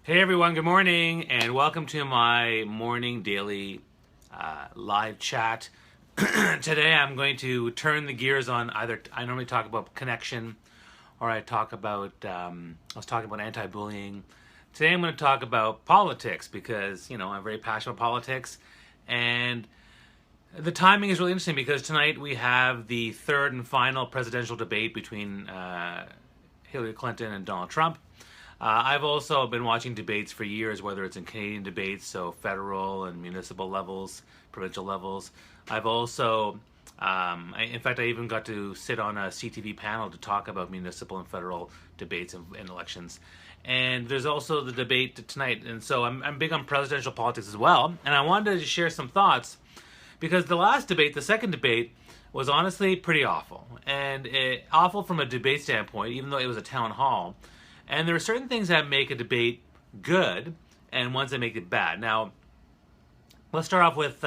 Hey everyone, good morning, and welcome to my morning daily live chat. Today I'm going to turn the gears on either. I normally talk about connection, or I was talking about anti-bullying. Today I'm going to talk about politics because I'm very passionate about politics, and the timing is really interesting because tonight we have the third and final presidential debate between Hillary Clinton and Donald Trump. I've also been watching debates for years, whether it's in Canadian debates, so federal and municipal levels, provincial levels. I've also, in fact, I even got to sit on a CTV panel to talk about municipal and federal debates and elections. And there's also the debate tonight. And so I'm big on presidential politics as well. And I wanted to share some thoughts because the last debate, the second debate, was honestly pretty awful. And awful from a debate standpoint, even though it was a town hall. And there are certain things that make a debate good and ones that make it bad. Now, let's start off with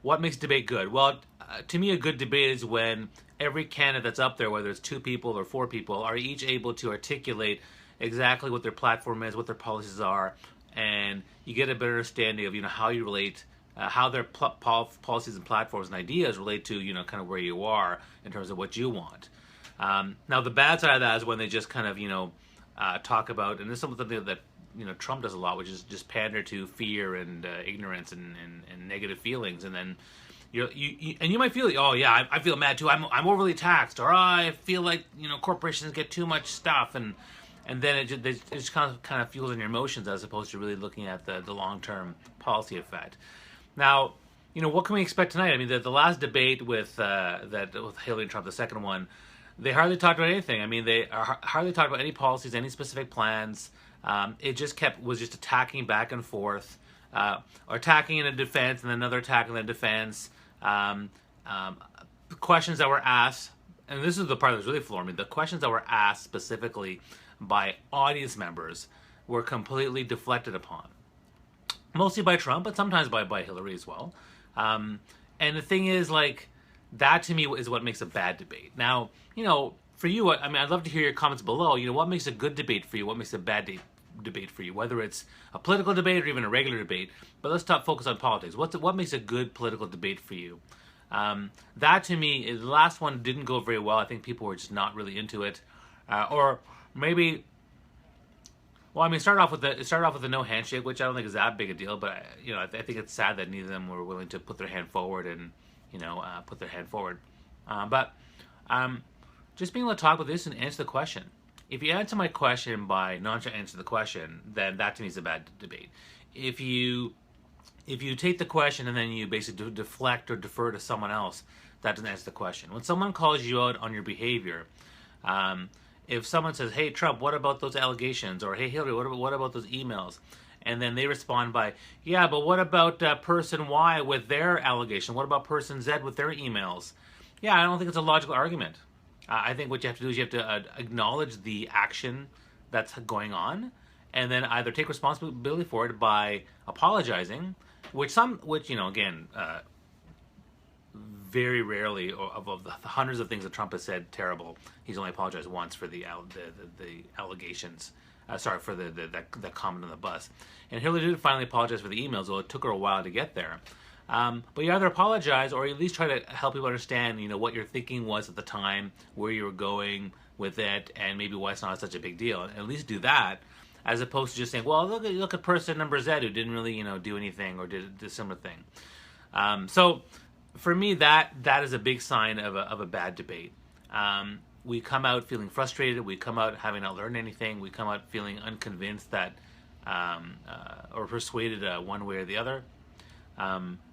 what makes debate good. Well, to me, a good debate is when every candidate that's up there, whether it's 2 people or 4 people, are each able to articulate exactly what their platform is, what their policies are, and you get a better understanding of how you relate, how their policies and platforms and ideas relate to kind of where you are in terms of what you want. Now, the bad side of that is when they just kind of talk about, and this is something that Trump does a lot, which is just pander to fear and ignorance and negative feelings, and then you might feel, oh yeah, I feel mad too. I'm overly taxed, or I feel like corporations get too much stuff, and then it just kind of fuels in your emotions as opposed to really looking at the long term policy effect. Now, what can we expect tonight? I mean, the last debate with Hillary and Trump, the second one, they hardly talked about anything. I mean, they hardly talked about any policies, any specific plans. It just was just attacking back and forth, or attacking in a defense and then another attack in the defense. Questions that were asked, and this is the part that was really flooring me. The questions that were asked specifically by audience members were completely deflected upon. Mostly by Trump, but sometimes by Hillary as well. And the thing is, that to me is what makes a bad debate. Now, for you, I mean, I'd love to hear your comments below. What makes a good debate for you? What makes a bad debate for you? Whether it's a political debate or even a regular debate. But let's focus on politics. What makes a good political debate for you? That to me, the last one didn't go very well. I think people were just not really into it, or maybe. Well, I mean, it started off with the no handshake, which I don't think is that big a deal. But I think it's sad that neither of them were willing to put their hand forward and put their hand forward. But just being able to talk about this and answer the question. If you answer my question by not to answer the question, then that to me is a bad debate. If you take the question and then you basically deflect or defer to someone else, that doesn't answer the question. When someone calls you out on your behavior, if someone says, "Hey Trump, what about those allegations?" or "Hey Hillary, what about those emails?" and then they respond by, "Yeah, but what about person Y with their allegation? What about person Z with their emails?" Yeah, I don't think it's a logical argument. I think what you have to do is you have to acknowledge the action that's going on, and then either take responsibility for it by apologizing, which again, very rarely of the hundreds of things that Trump has said terrible, he's only apologized once for the allegations. Sorry for the comment on the bus. And Hillary did finally apologize for the emails, though it took her a while to get there. But you either apologize or at least try to help people understand, what your thinking was at the time, where you were going with it, and maybe why it's not such a big deal. And at least do that, as opposed to just saying, "Well, look at person number Z who didn't really, do anything or did a similar thing." So for me, that is a big sign of a bad debate. We come out feeling frustrated. We come out having not learned anything. We come out feeling unconvinced that, or persuaded one way or the other.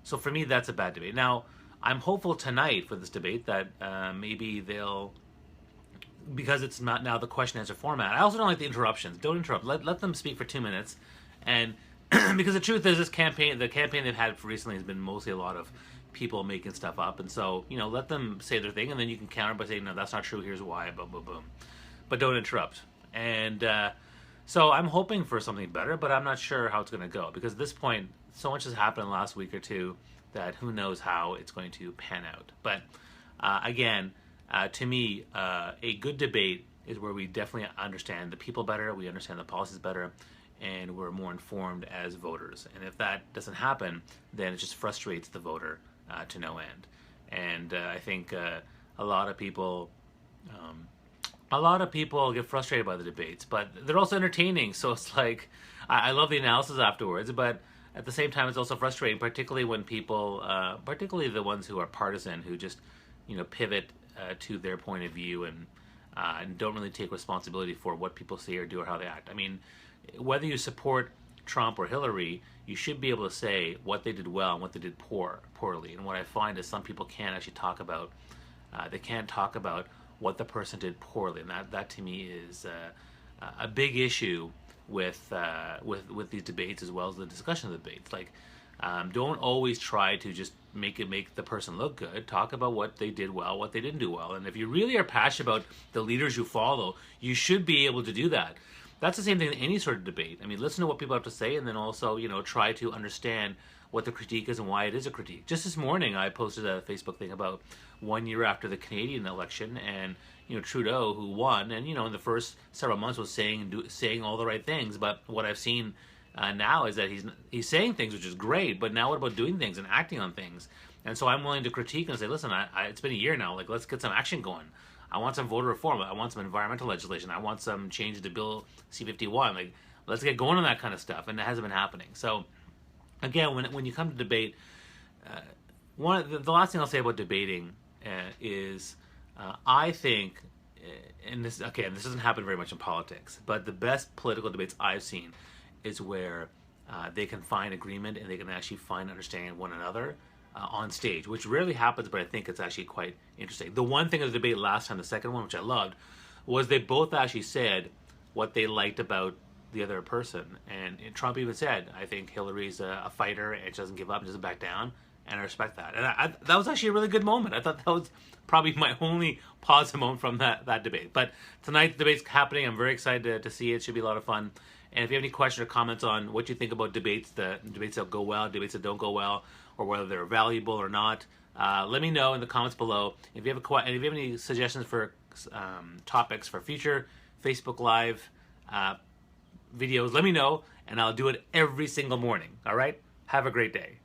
So for me, that's a bad debate. Now, I'm hopeful tonight for this debate that maybe they'll, because it's not now the question answer format. I also don't like the interruptions. Don't interrupt. Let them speak for 2 minutes, and because the truth is, the campaign they've had recently has been mostly a lot of people making stuff up, and so let them say their thing, and then you can counter by saying, "No, that's not true. Here's why." Boom, boom, boom. But don't interrupt. And so I'm hoping for something better, but I'm not sure how it's going to go because at this point, so much has happened in the last week or two that who knows how it's going to pan out. But again, to me, a good debate is where we definitely understand the people better, we understand the policies better, and we're more informed as voters. And if that doesn't happen, then it just frustrates the voter to no end. And I think a lot of people. A lot of people get frustrated by the debates, but they're also entertaining. So it's like, I love the analysis afterwards, but at the same time, it's also frustrating, particularly when people, particularly the ones who are partisan, who just, pivot to their point of view and don't really take responsibility for what people say or do or how they act. I mean, whether you support Trump or Hillary, you should be able to say what they did well and what they did poorly. And what I find is some people can't actually talk about, they can't talk about what the person did poorly, and that to me is a big issue with these debates as well as the discussion of the debates. Like, don't always try to just make the person look good. Talk about what they did well, what they didn't do well, and if you really are passionate about the leaders you follow, you should be able to do that. That's the same thing in any sort of debate. I mean, listen to what people have to say, and then also try to understand what the critique is and why it is a critique. Just this morning, I posted a Facebook thing about 1 year after the Canadian election, and Trudeau, who won, and in the first several months was saying all the right things. But what I've seen now is that he's saying things, which is great. But now, what about doing things and acting on things? And so I'm willing to critique and say, listen, it's been a year now. Like, let's get some action going. I want some voter reform. I want some environmental legislation. I want some changes to Bill C-51. Like, let's get going on that kind of stuff. And it hasn't been happening. So, again, when you come to debate, the last thing I'll say about debating is I think, and this doesn't happen very much in politics, but the best political debates I've seen is where they can find agreement and they can actually find understanding of one another on stage, which rarely happens, but I think it's actually quite interesting. The one thing of the debate last time, the second one, which I loved, was they both actually said what they liked about the other person. And Trump even said, I think Hillary's a fighter and she doesn't give up and doesn't back down, and I respect that. And that was actually a really good moment. I thought that was probably my only positive moment from that debate. But tonight the debate's happening. I'm very excited to see it. It should be a lot of fun. And if you have any questions or comments on what you think about debates, the debates that go well, debates that don't go well, or whether they're valuable or not, let me know in the comments below. If you have any suggestions for topics for future Facebook Live videos, let me know, and I'll do it every single morning. All right? Have a great day.